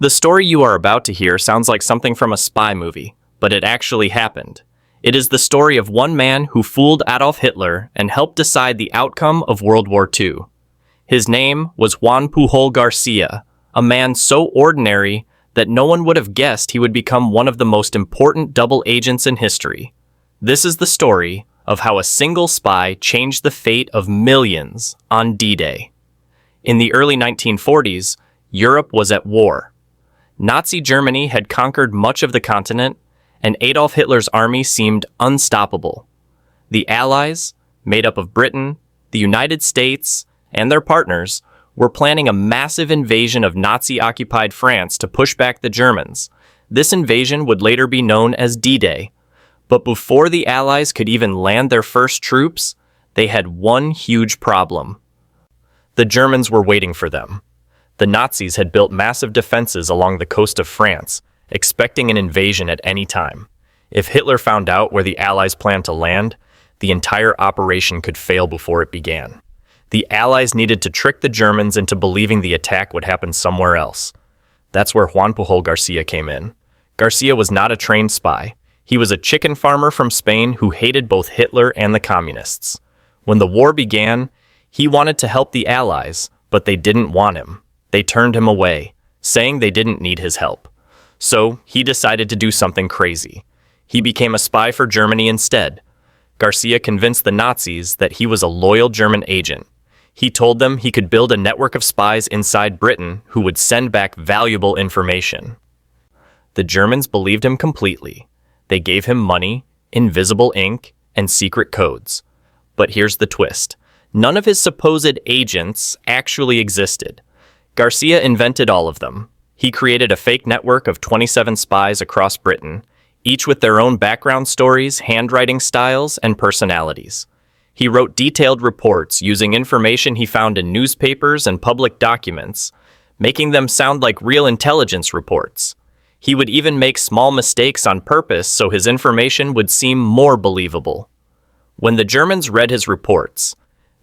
The story you are about to hear sounds like something from a spy movie, but it actually happened. It is the story of one man who fooled Adolf Hitler and helped decide the outcome of World War II. His name was Juan Pujol Garcia, a man so ordinary that no one would have guessed he would become one of the most important double agents in history. This is the story of how a single spy changed the fate of millions on D-Day. In the early 1940s, Europe was at war. Nazi Germany had conquered much of the continent, and Adolf Hitler's army seemed unstoppable. The Allies, made up of Britain, the United States, and their partners, were planning a massive invasion of Nazi-occupied France to push back the Germans. This invasion would later be known as D-Day. But before the Allies could even land their first troops, they had one huge problem. The Germans were waiting for them. The Nazis had built massive defenses along the coast of France, expecting an invasion at any time. If Hitler found out where the Allies planned to land, the entire operation could fail before it began. The Allies needed to trick the Germans into believing the attack would happen somewhere else. That's where Juan Pujol Garcia came in. Garcia was not a trained spy. He was a chicken farmer from Spain who hated both Hitler and the communists. When the war began, he wanted to help the Allies, but they didn't want him. They turned him away, saying they didn't need his help. So he decided to do something crazy. He became a spy for Germany instead. Garcia convinced the Nazis that he was a loyal German agent. He told them he could build a network of spies inside Britain who would send back valuable information. The Germans believed him completely. They gave him money, invisible ink, and secret codes. But here's the twist. None of his supposed agents actually existed. Garcia invented all of them. He created a fake network of 27 spies across Britain, each with their own background stories, handwriting styles, and personalities. He wrote detailed reports using information he found in newspapers and public documents, making them sound like real intelligence reports. He would even make small mistakes on purpose so his information would seem more believable. When the Germans read his reports,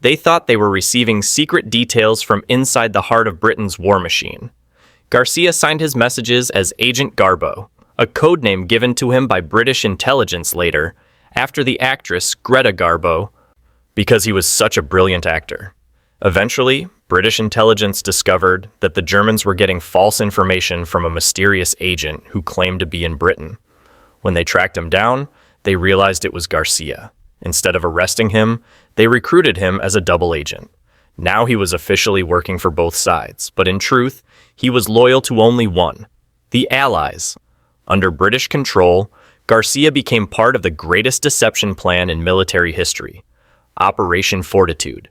they thought they were receiving secret details from inside the heart of Britain's war machine. Garcia signed his messages as Agent Garbo, a codename given to him by British intelligence later, after the actress Greta Garbo, because he was such a brilliant actor. Eventually, British intelligence discovered that the Germans were getting false information from a mysterious agent who claimed to be in Britain. When they tracked him down, they realized it was Garcia. Instead of arresting him, they recruited him as a double agent. Now he was officially working for both sides, but in truth, he was loyal to only one, the Allies. Under British control, Garcia became part of the greatest deception plan in military history, Operation Fortitude.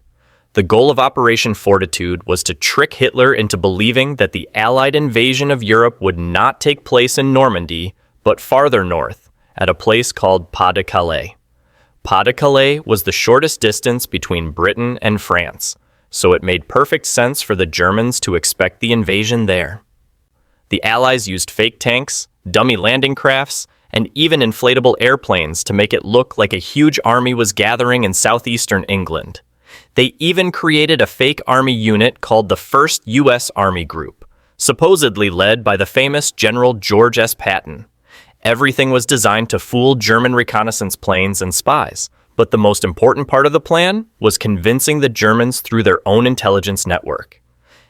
The goal of Operation Fortitude was to trick Hitler into believing that the Allied invasion of Europe would not take place in Normandy, but farther north, at a place called Pas-de-Calais. Pas-de-Calais was the shortest distance between Britain and France, so it made perfect sense for the Germans to expect the invasion there. The Allies used fake tanks, dummy landing crafts, and even inflatable airplanes to make it look like a huge army was gathering in southeastern England. They even created a fake army unit called the 1st U.S. Army Group, supposedly led by the famous General George S. Patton. Everything was designed to fool German reconnaissance planes and spies, but the most important part of the plan was convincing the Germans through their own intelligence network.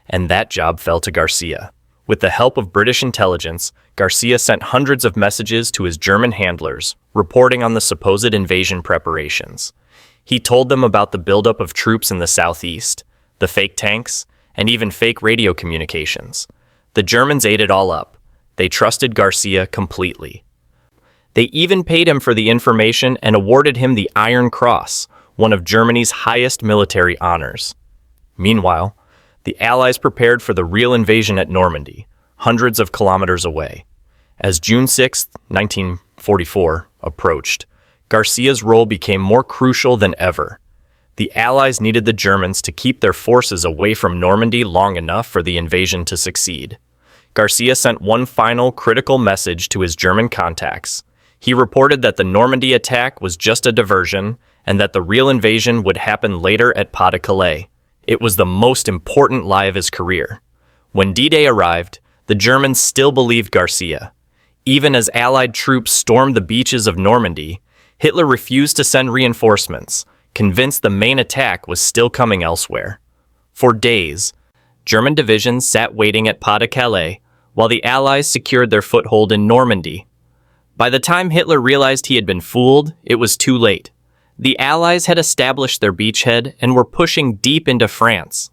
And that job fell to Garcia. With the help of British intelligence, Garcia sent hundreds of messages to his German handlers, reporting on the supposed invasion preparations. He told them about the buildup of troops in the southeast, the fake tanks, and even fake radio communications. The Germans ate it all up. They trusted Garcia completely. They even paid him for the information and awarded him the Iron Cross, one of Germany's highest military honors. Meanwhile, the Allies prepared for the real invasion at Normandy, hundreds of kilometers away. As June 6, 1944, approached, Garcia's role became more crucial than ever. The Allies needed the Germans to keep their forces away from Normandy long enough for the invasion to succeed. Garcia sent one final critical message to his German contacts. He reported that the Normandy attack was just a diversion and that the real invasion would happen later at Pas-de-Calais. It was the most important lie of his career. When D-Day arrived, the Germans still believed Garcia. Even as Allied troops stormed the beaches of Normandy, Hitler refused to send reinforcements, convinced the main attack was still coming elsewhere. For days, German divisions sat waiting at Pas-de-Calais while the Allies secured their foothold in Normandy. By the time Hitler realized he had been fooled, it was too late. The Allies had established their beachhead and were pushing deep into France.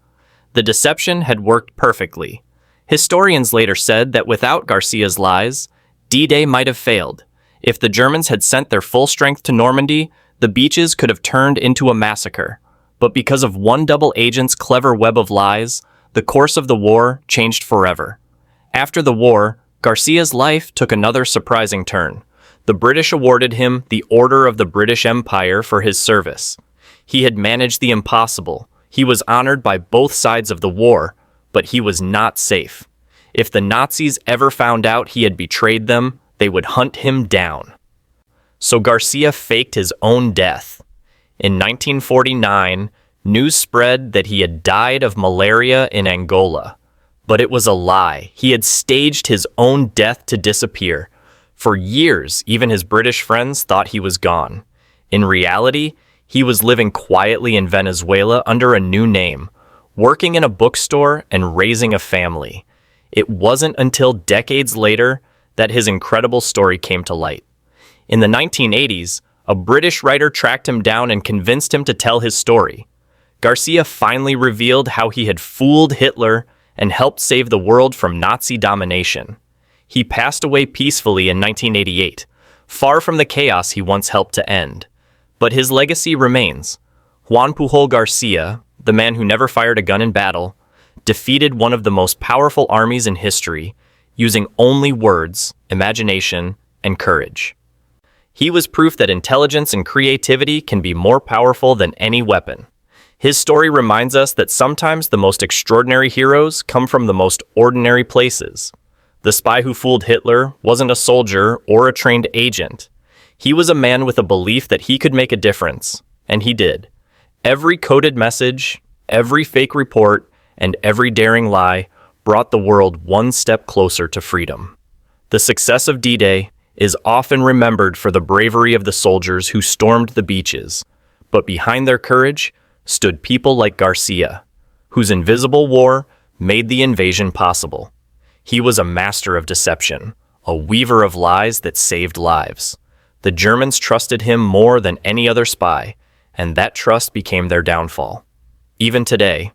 The deception had worked perfectly. Historians later said that without Garcia's lies, D-Day might have failed. If the Germans had sent their full strength to Normandy, the beaches could have turned into a massacre. But because of one double agent's clever web of lies, the course of the war changed forever. After the war, Garcia's life took another surprising turn. The British awarded him the Order of the British Empire for his service. He had managed the impossible. He was honored by both sides of the war, but he was not safe. If the Nazis ever found out he had betrayed them, they would hunt him down. So Garcia faked his own death. In 1949, news spread that he had died of malaria in Angola. But it was a lie. He had staged his own death to disappear. For years, even his British friends thought he was gone. In reality, he was living quietly in Venezuela under a new name, working in a bookstore and raising a family. It wasn't until decades later that his incredible story came to light. In the 1980s, a British writer tracked him down and convinced him to tell his story. Garcia finally revealed how he had fooled Hitler and helped save the world from Nazi domination. He passed away peacefully in 1988, far from the chaos he once helped to end. But his legacy remains. Juan Pujol Garcia, the man who never fired a gun in battle, defeated one of the most powerful armies in history, using only words, imagination, and courage. He was proof that intelligence and creativity can be more powerful than any weapon. His story reminds us that sometimes the most extraordinary heroes come from the most ordinary places. The spy who fooled Hitler wasn't a soldier or a trained agent. He was a man with a belief that he could make a difference, and he did. Every coded message, every fake report, and every daring lie brought the world one step closer to freedom. The success of D-Day is often remembered for the bravery of the soldiers who stormed the beaches, but behind their courage stood people like Garcia, whose invisible war made the invasion possible. He was a master of deception, a weaver of lies that saved lives. The Germans trusted him more than any other spy, and that trust became their downfall. Even today,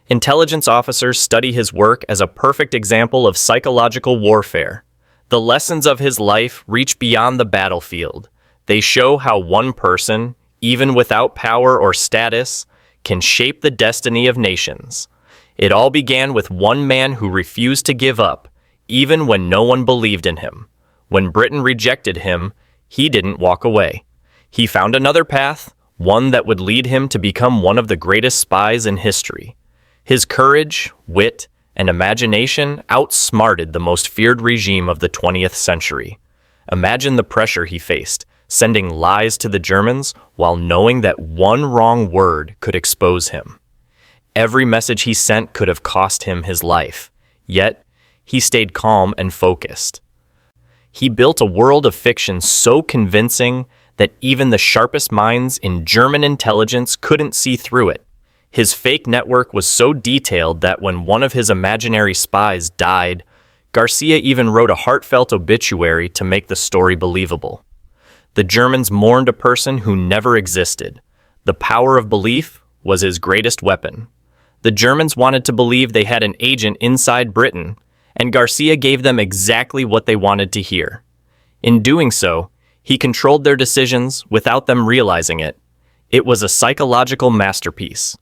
intelligence officers study his work as a perfect example of psychological warfare. The lessons of his life reach beyond the battlefield. They show how one person, even without power or status, can shape the destiny of nations. It all began with one man who refused to give up, even when no one believed in him. When Britain rejected him, he didn't walk away. He found another path, one that would lead him to become one of the greatest spies in history. His courage, wit, and imagination outsmarted the most feared regime of the 20th century. Imagine the pressure he faced, sending lies to the Germans while knowing that one wrong word could expose him. Every message he sent could have cost him his life, yet he stayed calm and focused. He built a world of fiction so convincing that even the sharpest minds in German intelligence couldn't see through it. His fake network was so detailed that when one of his imaginary spies died, Garcia even wrote a heartfelt obituary to make the story believable. The Germans mourned a person who never existed. The power of belief was his greatest weapon. The Germans wanted to believe they had an agent inside Britain, and Garcia gave them exactly what they wanted to hear. In doing so, he controlled their decisions without them realizing it. It was a psychological masterpiece.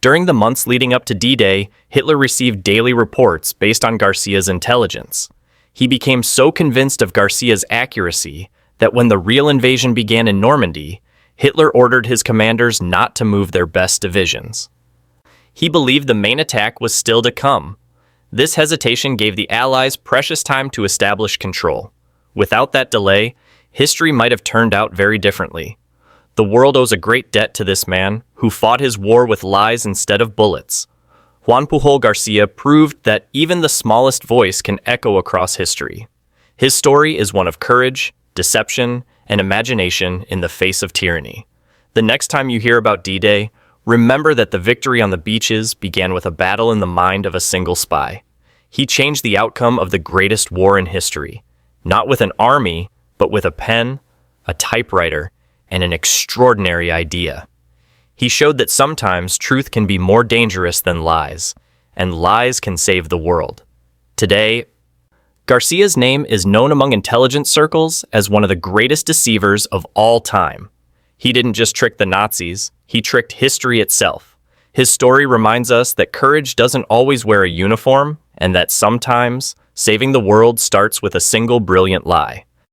During the months leading up to D-Day, Hitler received daily reports based on Garcia's intelligence. He became so convinced of Garcia's accuracy that when the real invasion began in Normandy, Hitler ordered his commanders not to move their best divisions. He believed the main attack was still to come. This hesitation gave the Allies precious time to establish control. Without that delay, history might have turned out very differently. The world owes a great debt to this man, who fought his war with lies instead of bullets. Juan Pujol Garcia proved that even the smallest voice can echo across history. His story is one of courage, deception, and imagination in the face of tyranny. The next time you hear about D-Day, remember that the victory on the beaches began with a battle in the mind of a single spy. He changed the outcome of the greatest war in history, not with an army, but with a pen, a typewriter, and an extraordinary idea. He showed that sometimes truth can be more dangerous than lies, and lies can save the world. Today, Garcia's name is known among intelligence circles as one of the greatest deceivers of all time. He didn't just trick the Nazis, he tricked history itself. His story reminds us that courage doesn't always wear a uniform, and that sometimes saving the world starts with a single brilliant lie.